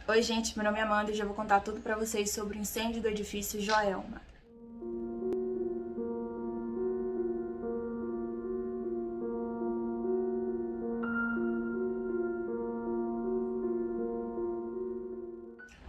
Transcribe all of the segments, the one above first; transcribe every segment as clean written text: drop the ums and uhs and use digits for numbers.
Oi gente, meu nome é Amanda e já vou contar tudo pra vocês sobre o incêndio do edifício Joelma.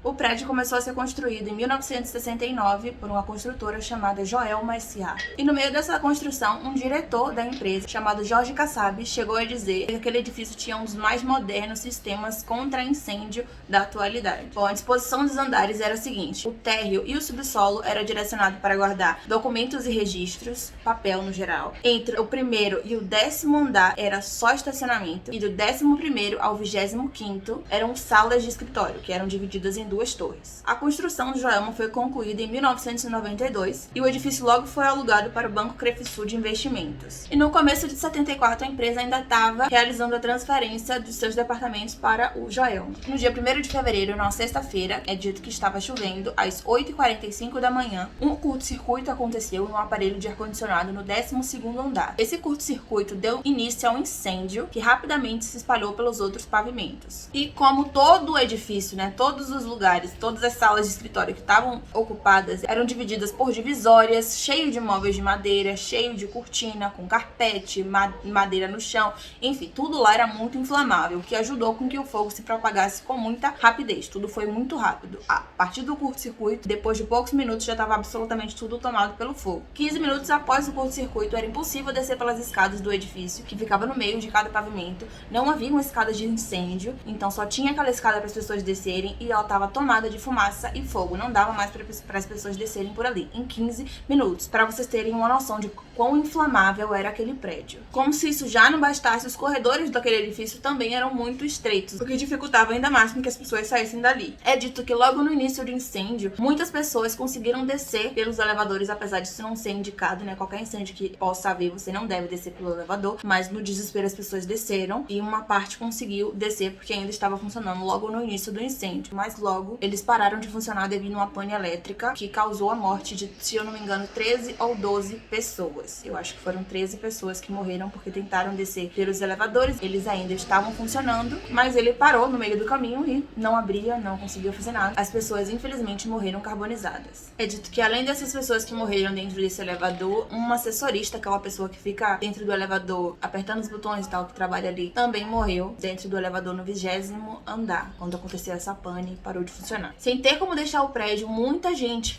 O prédio começou a ser construído em 1969 por uma construtora chamada Joelma S.A. E no meio dessa construção, um diretor da empresa, chamado Jorge Kassab, chegou a dizer que aquele edifício tinha um dos mais modernos sistemas contra incêndio da atualidade. Bom, a disposição dos andares era a seguinte: o térreo e o subsolo era direcionado para guardar documentos e registros, papel no geral. Entre o primeiro e o 10º andar era só estacionamento, e do 11º ao 25º eram salas de escritório, que eram divididas em duas torres. A construção do Joelma foi concluída em 1992 e o edifício logo foi alugado para o Banco Crefisul de Investimentos. E no começo de 74 a empresa ainda estava realizando a transferência dos seus departamentos para o Joelma. No dia 1º de fevereiro, na sexta-feira, é dito que estava chovendo, às 8h45 da manhã, um curto-circuito aconteceu no aparelho de ar-condicionado no 12º andar. Esse curto-circuito deu início a um incêndio que rapidamente se espalhou pelos outros pavimentos. E como todo o edifício, todos os lugares, todas as salas de escritório que estavam ocupadas eram divididas por divisórias, cheio de móveis de madeira, cheio de cortina, com carpete, madeira no chão, enfim, tudo lá era muito inflamável, o que ajudou com que o fogo se propagasse com muita rapidez. Tudo foi muito rápido. A partir do curto-circuito, depois de poucos minutos, já estava absolutamente tudo tomado pelo fogo. 15 minutos após o curto-circuito, era impossível descer pelas escadas do edifício, que ficava no meio de cada pavimento. Não havia uma escada de incêndio, então só tinha aquela escada para as pessoas descerem e ela estava tomada de fumaça e fogo. Não dava mais para as pessoas descerem por ali em 15 minutos, para vocês terem uma noção de quão inflamável era aquele prédio. Como se isso já não bastasse, os corredores daquele edifício também eram muito estreitos, o que dificultava ainda mais com que as pessoas saíssem dali. É dito que logo no início do incêndio, muitas pessoas conseguiram descer pelos elevadores, apesar disso não ser indicado, Qualquer incêndio que possa haver, você não deve descer pelo elevador, mas no desespero as pessoas desceram e uma parte conseguiu descer porque ainda estava funcionando logo no início do incêndio, mas logo eles pararam de funcionar devido a uma pane elétrica que causou a morte de, se eu não me engano, 13 ou 12 pessoas. Eu acho que foram 13 pessoas que morreram porque tentaram descer pelos elevadores. Eles ainda estavam funcionando, mas ele parou no meio do caminho e não abria, não conseguia fazer nada. As pessoas, infelizmente, morreram carbonizadas. É dito que além dessas pessoas que morreram dentro desse elevador, uma assessorista, que é uma pessoa que fica dentro do elevador apertando os botões e tal, que trabalha ali, também morreu dentro do elevador no 20º andar, quando aconteceu essa pane e parou de funcionar. Sem ter como deixar o prédio, muita gente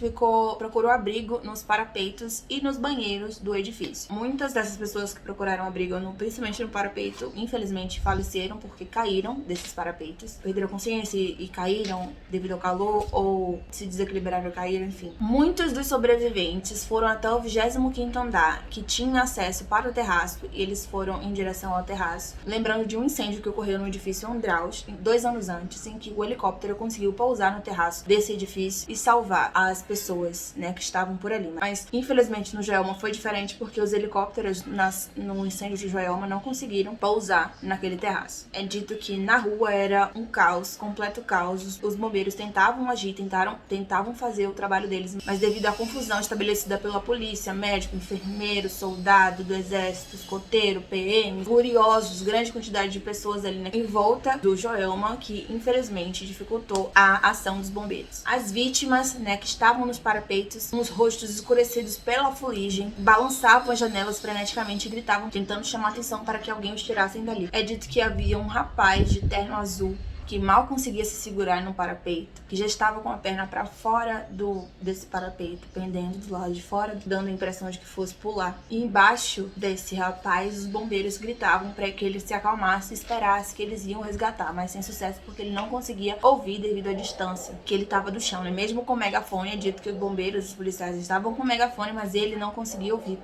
procurou abrigo nos parapeitos e nos banheiros do edifício. Muitas dessas pessoas que procuraram abrigo, principalmente no parapeito, infelizmente faleceram porque caíram desses parapeitos, perderam a consciência e caíram devido ao calor ou se desequilibraram e caíram, enfim. Muitos dos sobreviventes foram até o 25º andar, que tinha acesso para o terraço, e eles foram em direção ao terraço, lembrando de um incêndio que ocorreu no edifício Andraus 2 anos antes, em que o helicóptero conseguiu pousar no terraço desse edifício e salvar as pessoas, que estavam por ali. Mas, infelizmente, no Joelma foi diferente porque os helicópteros no incêndio de Joelma não conseguiram pousar naquele terraço. É dito que na rua era um caos, completo caos. Os bombeiros tentavam agir, tentavam fazer o trabalho deles, mas devido à confusão estabelecida pela polícia, médico, enfermeiro, soldado do exército, escoteiro, PM, curiosos, grande quantidade de pessoas ali em volta do Joelma, que infelizmente dificultou a ação dos bombeiros. As vítimas, que estavam nos parapeitos, com os rostos escurecidos pela fuligem, balançavam as janelas freneticamente e gritavam, tentando chamar atenção para que alguém os tirassem dali. É dito que havia um rapaz de terno azul que mal conseguia se segurar no parapeito, que já estava com a perna para fora desse parapeito, pendendo do lado de fora, dando a impressão de que fosse pular. E embaixo desse rapaz, os bombeiros gritavam para que ele se acalmasse e esperasse que eles iam resgatar, mas sem sucesso porque ele não conseguia ouvir devido à distância que ele estava do chão, Mesmo com o megafone, é dito que os bombeiros e os policiais estavam com o megafone, mas ele não conseguia ouvir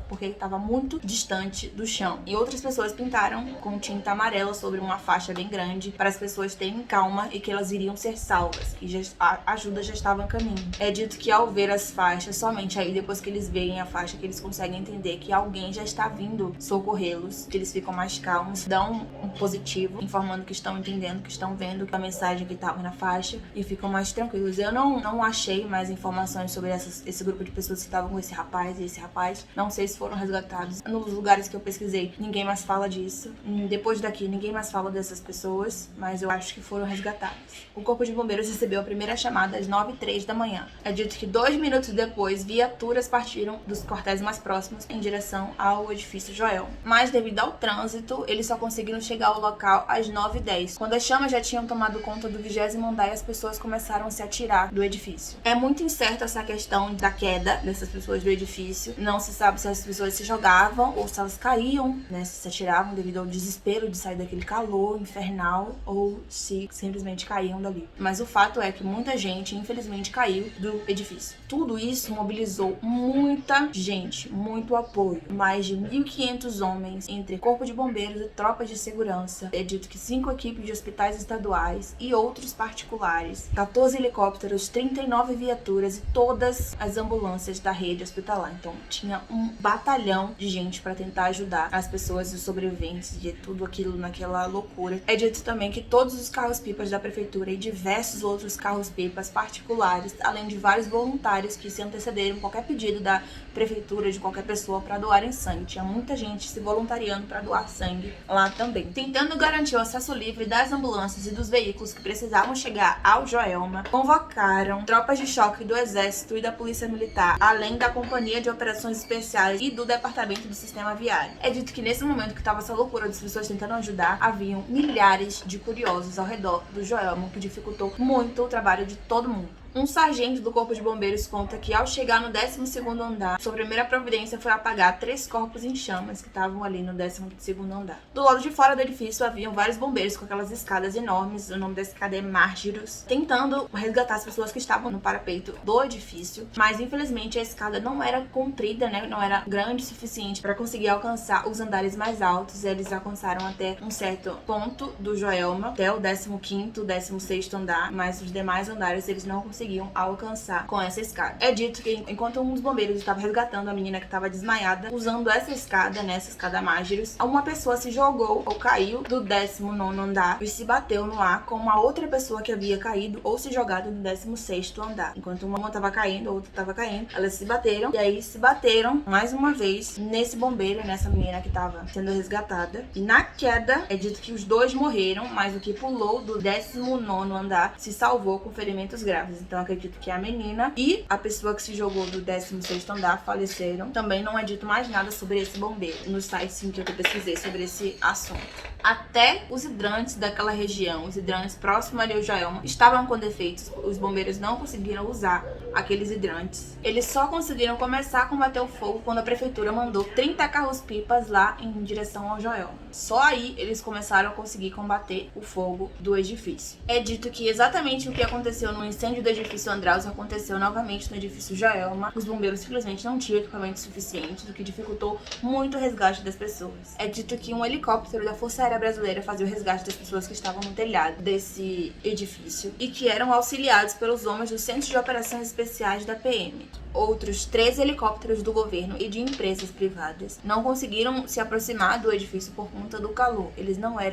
porque ele estava muito distante do chão. E outras pessoas pintaram com tinta amarela sobre uma faixa bem grande para as pessoas terem calma e que elas iriam ser salvas, que a ajuda já estava em caminho. É dito que ao ver as faixas, somente aí depois que eles veem a faixa, que eles conseguem entender que alguém já está vindo socorrê-los, que eles ficam mais calmos, dão um positivo, informando que estão entendendo, que estão vendo a mensagem que estava na faixa e ficam mais tranquilos. Eu não achei mais informações sobre esse grupo de pessoas que estavam com esse rapaz e esse rapaz. Não sei se foram resgatados. Nos lugares que eu pesquisei, ninguém mais fala disso. Depois daqui, ninguém mais fala dessas pessoas, mas eu acho que foram resgatadas. O Corpo de Bombeiros recebeu a primeira chamada às 9h03 da manhã. É dito que 2 minutos depois, viaturas partiram dos quartéis mais próximos em direção ao edifício Joelma. Mas devido ao trânsito, eles só conseguiram chegar ao local às 9h10. Quando as chamas já tinham tomado conta do 20º andar, as pessoas começaram a se atirar do edifício. É muito incerta essa questão da queda dessas pessoas do edifício. Não se sabe se as pessoas se jogavam ou se elas caíam, né, se atiravam devido ao desespero de sair daquele calor infernal, ou se simplesmente caíam dali. Mas o fato é que muita gente, infelizmente, caiu do edifício. Tudo isso mobilizou muita gente, muito apoio. Mais de 1.500 homens, entre corpo de bombeiros e tropas de segurança. É dito que 5 equipes de hospitais estaduais e outros particulares, 14 helicópteros, 39 viaturas e todas as ambulâncias da rede hospitalar. Então tinha um batalhão de gente para tentar ajudar as pessoas e os sobreviventes de tudo aquilo naquela loucura. É dito também que todos os carros-pipas da prefeitura e diversos outros carros-pipas particulares, além de vários voluntários que se antecederam qualquer pedido da prefeitura, de qualquer pessoa, para doarem sangue. Tinha muita gente se voluntariando para doar sangue lá também. Tentando garantir o acesso livre das ambulâncias e dos veículos que precisavam chegar ao Joelma, convocaram tropas de choque do Exército e da Polícia Militar, além da Companhia de Operações Especiais e do Departamento do Sistema Viário. É dito que nesse momento que estava essa loucura das pessoas tentando ajudar, haviam milhares de curiosos ao redor do Joelma, o que dificultou muito o trabalho de todo mundo. Um sargento do Corpo de Bombeiros conta que ao chegar no 12º andar, sua primeira providência foi apagar 3 corpos em chamas que estavam ali no 12º andar. Do lado de fora do edifício haviam vários bombeiros com aquelas escadas enormes, o nome da escada é Márgiros, tentando resgatar as pessoas que estavam no parapeito do edifício, mas infelizmente a escada não era comprida, né? Não era grande o suficiente para conseguir alcançar os andares mais altos. Eles alcançaram até um certo ponto do Joelma, até o 15º, 16º andar, mas os demais andares eles não conseguiam alcançar com essa escada. É dito que enquanto um dos bombeiros estava resgatando a menina que estava desmaiada, usando essa escada, né, essa escada Márgiros, uma pessoa se jogou ou caiu do 19º andar e se bateu no ar com uma outra pessoa que havia caído ou se jogado do 16º andar. Enquanto uma estava caindo, a outra estava caindo, elas se bateram e aí se bateram mais uma vez nesse bombeiro, nessa menina que estava sendo resgatada. E na queda, é dito que os 2 morreram, mas o que pulou do 19º andar se salvou com ferimentos graves. Então acredito que a menina e a pessoa que se jogou do 16º andar faleceram. Também não é dito mais nada sobre esse bombeiro nos sites sim, que eu pesquisei sobre esse assunto. Até os hidrantes daquela região, os hidrantes próximos ali ao Joelma, estavam com defeitos. Os bombeiros não conseguiram usar aqueles hidrantes. Eles só conseguiram começar a combater o fogo quando a prefeitura mandou 30 carros-pipas lá em direção ao Joelma. Só aí eles começaram a conseguir combater o fogo do edifício. É dito que exatamente o que aconteceu no incêndio do edifício Andraus aconteceu novamente no edifício Joelma. Os bombeiros simplesmente não tinham equipamento suficiente, o que dificultou muito o resgate das pessoas. É dito que um helicóptero da Força Aérea Brasileira fazia o resgate das pessoas que estavam no telhado desse edifício e que eram auxiliados pelos homens do Centro de Operações Especiais da PM. Outros 13 helicópteros do governo e de empresas privadas não conseguiram se aproximar do edifício por conta do calor.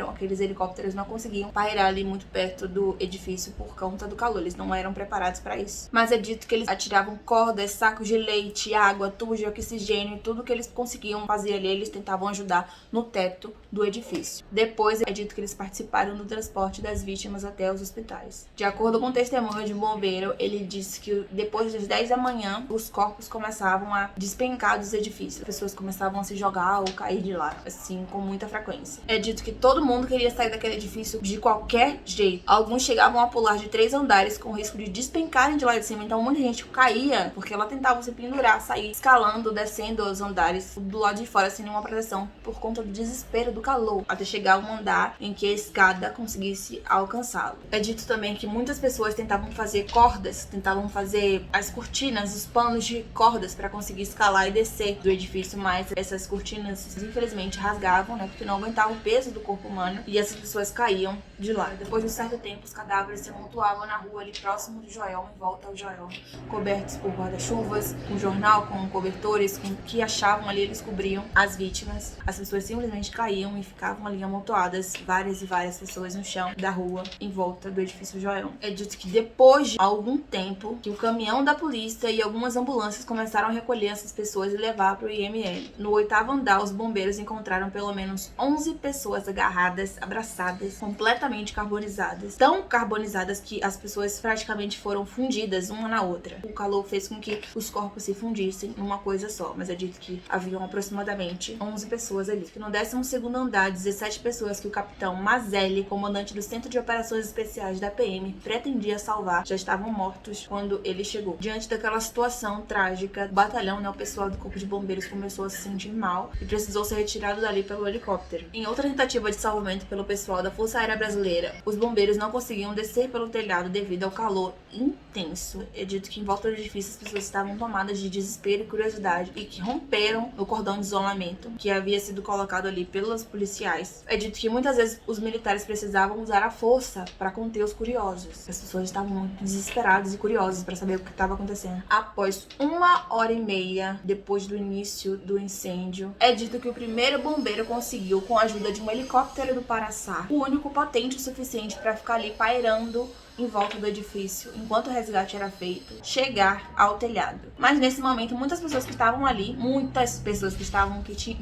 Aqueles helicópteros não conseguiam pairar ali muito perto do edifício por conta do calor. Eles não eram preparados para isso. Mas é dito que eles atiravam cordas, sacos de leite, água, tubos de oxigênio, tudo que eles conseguiam fazer ali, eles tentavam ajudar no teto do edifício. Depois é dito que eles participaram do transporte das vítimas até os hospitais. De acordo com o testemunho de um bombeiro, ele disse que depois das 10 da manhã, os corpos começavam a despencar dos edifícios. As pessoas começavam a se jogar ou cair de lá, assim, com muita frequência. É dito que todo mundo queria sair daquele edifício de qualquer jeito. Alguns chegavam a pular de 3 andares com risco de despencarem de lá de cima. Então muita gente caía porque ela tentava se pendurar, sair escalando, descendo os andares do lado de fora sem nenhuma proteção por conta do desespero do calor, até chegar a um andar em que a escada conseguisse alcançá-lo. É dito também que muitas pessoas tentavam fazer cordas, tentavam fazer as cortinas, os panos de cordas para conseguir escalar e descer do edifício, mas essas cortinas infelizmente rasgavam, né, porque não aguentavam o peso do corpo humano e essas pessoas caíam de lá. Depois de um certo tempo, os cadáveres se amontoavam na rua ali próximo do Joelma, em volta ao Joelma, cobertos por guarda-chuvas, com jornal, com cobertores, com o que achavam ali, eles cobriam as vítimas. As pessoas simplesmente caíam e ficavam ali amontoadas, várias e várias pessoas no chão da rua, em volta do edifício Joelma. É dito que depois de algum tempo, que o caminhão da polícia e algumas algumas ambulâncias começaram a recolher essas pessoas e levar para o IML. No 8º andar, os bombeiros encontraram pelo menos 11 pessoas agarradas, abraçadas, completamente carbonizadas. Tão carbonizadas que as pessoas praticamente foram fundidas uma na outra. O calor fez com que os corpos se fundissem em uma coisa só, mas é dito que haviam aproximadamente 11 pessoas ali. No 12º andar, 17 pessoas que o capitão Mazelli, comandante do Centro de Operações Especiais da PM, pretendia salvar, já estavam mortos quando ele chegou. Diante daquela situação trágica, o batalhão, o pessoal do Corpo de Bombeiros começou a se sentir mal e precisou ser retirado dali pelo helicóptero. Em outra tentativa de salvamento pelo pessoal da Força Aérea Brasileira, os bombeiros não conseguiam descer pelo telhado devido ao calor intenso. É dito que em volta do edifício as pessoas estavam tomadas de desespero e curiosidade e que romperam o cordão de isolamento que havia sido colocado ali pelos policiais. É dito que muitas vezes os militares precisavam usar a força para conter os curiosos. As pessoas estavam muito desesperadas e curiosas para saber o que estava acontecendo. Após 1h30 depois do início do incêndio, é dito que o primeiro bombeiro conseguiu, com a ajuda de um helicóptero do Paraçá, o único potente o suficiente para ficar ali pairando em volta do edifício, enquanto o resgate era feito, chegar ao telhado. Mas nesse momento, muitas pessoas que estavam ali,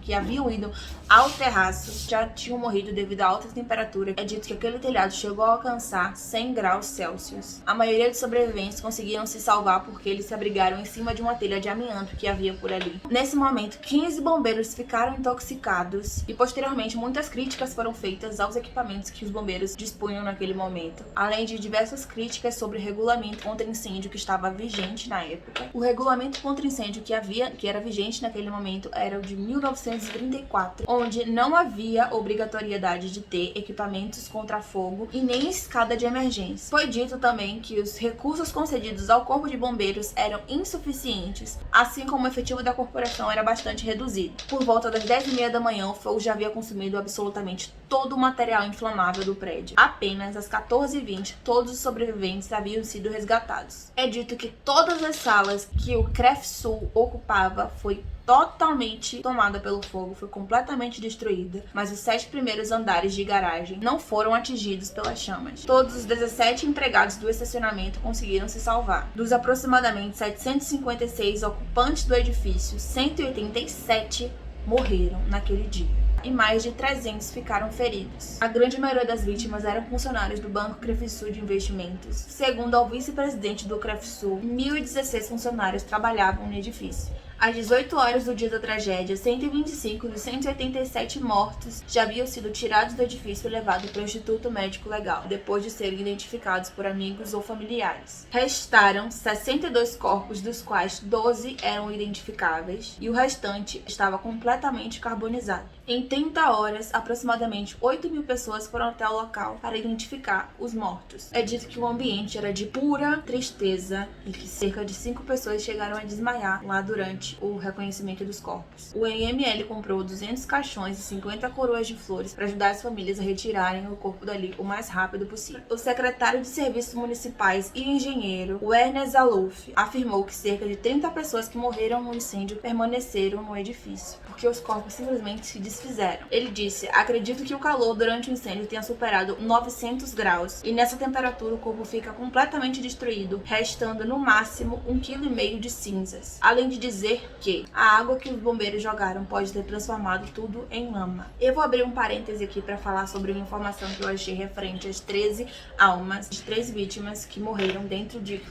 que haviam ido ao terraço, já tinham morrido devido a alta temperatura. É dito que aquele telhado chegou a alcançar 100 graus Celsius. A maioria dos sobreviventes conseguiram se salvar porque eles se abrigaram em cima de uma telha de amianto que havia por ali. Nesse momento, 15 bombeiros ficaram intoxicados e posteriormente muitas críticas foram feitas aos equipamentos que os bombeiros dispunham naquele momento, além de diversas críticas sobre o regulamento contra incêndio que estava vigente na época. O regulamento contra incêndio que era vigente naquele momento era o de 1934, onde não havia obrigatoriedade de ter equipamentos contra fogo e nem escada de emergência. Foi dito também que os recursos concedidos ao Corpo de Bombeiros eram insuficientes, assim como o efetivo da corporação era bastante reduzido. Por volta das 10h30 da manhã, o fogo já havia consumido absolutamente todo o material inflamável do prédio. Apenas às 14h20, todos os sobreviventes haviam sido resgatados. É dito que todas as salas que o CREFSUL ocupava foi totalmente tomada pelo fogo, foi completamente destruída, mas os 7 primeiros andares de garagem não foram atingidos pelas chamas. Todos os 17 empregados do estacionamento conseguiram se salvar. Dos aproximadamente 756 ocupantes do edifício, 187 morreram naquele dia e mais de 300 ficaram feridos. A grande maioria das vítimas eram funcionários do Banco CREFSUL de Investimentos. Segundo o vice-presidente do CREFSUL, 1.016 funcionários trabalhavam no edifício. Às 18 horas do dia da tragédia, 125 dos 187 mortos já haviam sido tirados do edifício e levados para o Instituto Médico Legal, depois de serem identificados por amigos ou familiares. Restaram 62 corpos, dos quais 12 eram identificáveis e o restante estava completamente carbonizado. Em 30 horas, aproximadamente 8.000 pessoas foram até o local para identificar os mortos. É dito que o ambiente era de pura tristeza e que cerca de 5 pessoas chegaram a desmaiar lá durante o reconhecimento dos corpos. O IML comprou 200 caixões e 50 coroas de flores para ajudar as famílias a retirarem o corpo dali o mais rápido possível. O secretário de Serviços Municipais e engenheiro, Werner Zaluf, afirmou que cerca de 30 pessoas que morreram no incêndio permaneceram no edifício, porque os corpos simplesmente se desfizeram. Ele disse: acredito que o calor durante o incêndio tenha superado 900 graus e nessa temperatura o corpo fica completamente destruído, restando no máximo 1,5 kg de cinzas. Além de dizer que a água que os bombeiros jogaram pode ter transformado tudo em lama. Eu vou abrir um parêntese aqui para falar sobre uma informação que eu achei referente às 13 almas de 3 vítimas que morreram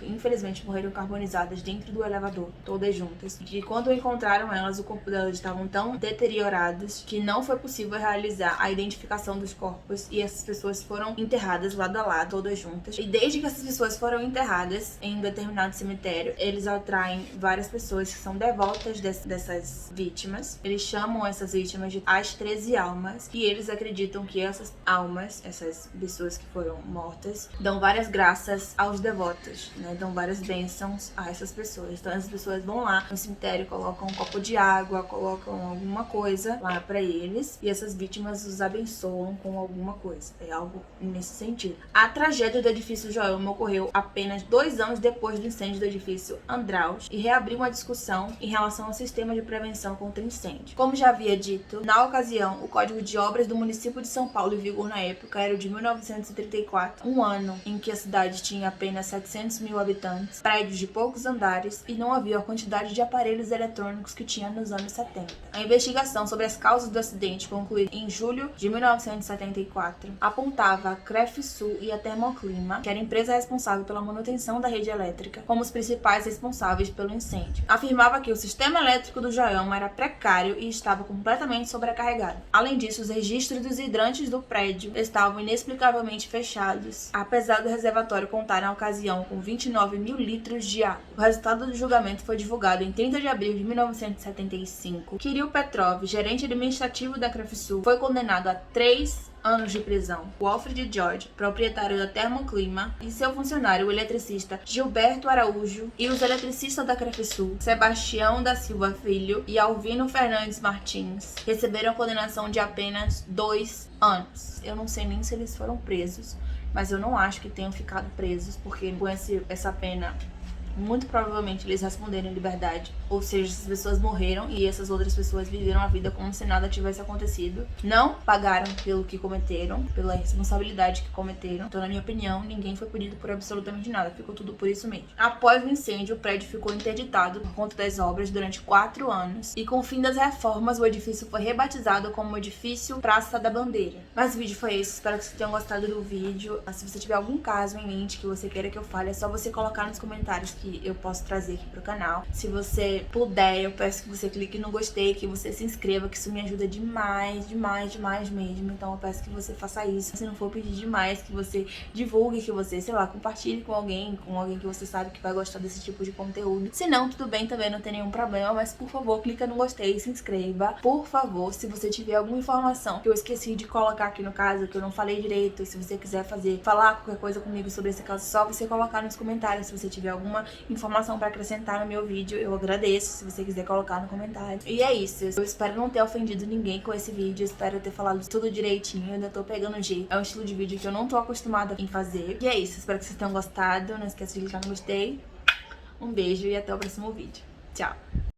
infelizmente morreram carbonizadas dentro do elevador, todas juntas. E que quando encontraram elas, o corpo delas estavam tão deteriorados que não foi possível realizar a identificação dos corpos e essas pessoas foram enterradas lado a lado, todas juntas. E desde que essas pessoas foram enterradas em um determinado cemitério, eles atraem várias pessoas que são devotas dessas vítimas. Eles chamam essas vítimas de as 13 almas e eles acreditam que essas almas, essas pessoas que foram mortas, dão várias graças aos devotos, né? Dão várias bênçãos a essas pessoas. Então essas pessoas vão lá no cemitério, colocam um copo de água, colocam alguma coisa lá pra eles e essas vítimas os abençoam com alguma coisa. É algo nesse sentido. A tragédia do edifício Joelma ocorreu apenas 2 anos depois do incêndio do edifício Andraus e reabriu uma discussão em relação ao sistema de prevenção contra incêndio. Como já havia dito, na ocasião, o Código de Obras do município de São Paulo, em vigor na época, era o de 1934, um ano em que a cidade tinha apenas 700 mil habitantes, prédios de poucos andares e não havia a quantidade de aparelhos eletrônicos que tinha nos anos 70. A investigação sobre as causas do acidente, concluída em julho de 1974, apontava a Crefsul e a Termoclima, que era a empresa responsável pela manutenção da rede elétrica, como os principais responsáveis pelo incêndio. Afirmava que o sistema elétrico do Joelma era precário e estava completamente sobrecarregado. Além disso, os registros dos hidrantes do prédio estavam inexplicavelmente fechados, apesar do reservatório contar na ocasião com 29 mil litros de água. O resultado do julgamento foi divulgado em 30 de abril de 1975. Kirill Petrov, gerente administrativo da Crefsul, foi condenado a 3 anos de prisão. O Alfred George, proprietário da Termoclima, e seu funcionário, o eletricista Gilberto Araújo, e os eletricistas da Crefsul, Sebastião da Silva Filho e Alvino Fernandes Martins, receberam a condenação de apenas 2 anos. Eu não sei nem se eles foram presos, mas eu não acho que tenham ficado presos, porque com essa pena, muito provavelmente eles responderam em liberdade. Ou seja, essas pessoas morreram e essas outras pessoas viveram a vida como se nada tivesse acontecido. Não pagaram pelo que cometeram, pela responsabilidade que cometeram. Então, na minha opinião, ninguém foi punido por absolutamente nada. Ficou tudo por isso mesmo. Após o incêndio, o prédio ficou interditado por conta das obras durante 4 anos. E com o fim das reformas, o edifício foi rebatizado como Edifício Praça da Bandeira. Mas o vídeo foi esse. Espero que vocês tenham gostado do vídeo. Se você tiver algum caso em mente que você queira que eu fale, é só você colocar nos comentários que eu posso trazer aqui pro canal. Se você puder, eu peço que você clique no gostei, que você se inscreva, que isso me ajuda demais, demais, demais mesmo. Então eu peço que você faça isso. Se não for pedir demais, que você divulgue, que você, sei lá, compartilhe com alguém que você sabe que vai gostar desse tipo de conteúdo. Se não, tudo bem também, não tem nenhum problema, mas por favor, clica no gostei e se inscreva. Por favor, se você tiver alguma informação que eu esqueci de colocar aqui no caso, que eu não falei direito, se você quiser falar qualquer coisa comigo sobre esse caso, só você colocar nos comentários. Se você tiver alguma informação pra acrescentar no meu vídeo, eu agradeço se você quiser colocar no comentário. E é isso, eu espero não ter ofendido ninguém com esse vídeo, espero ter falado tudo direitinho, eu ainda tô pegando jeito. É um estilo de vídeo que eu não tô acostumada em fazer. E é isso, espero que vocês tenham gostado, não esqueça de clicar no gostei. Um beijo e até o próximo vídeo. Tchau!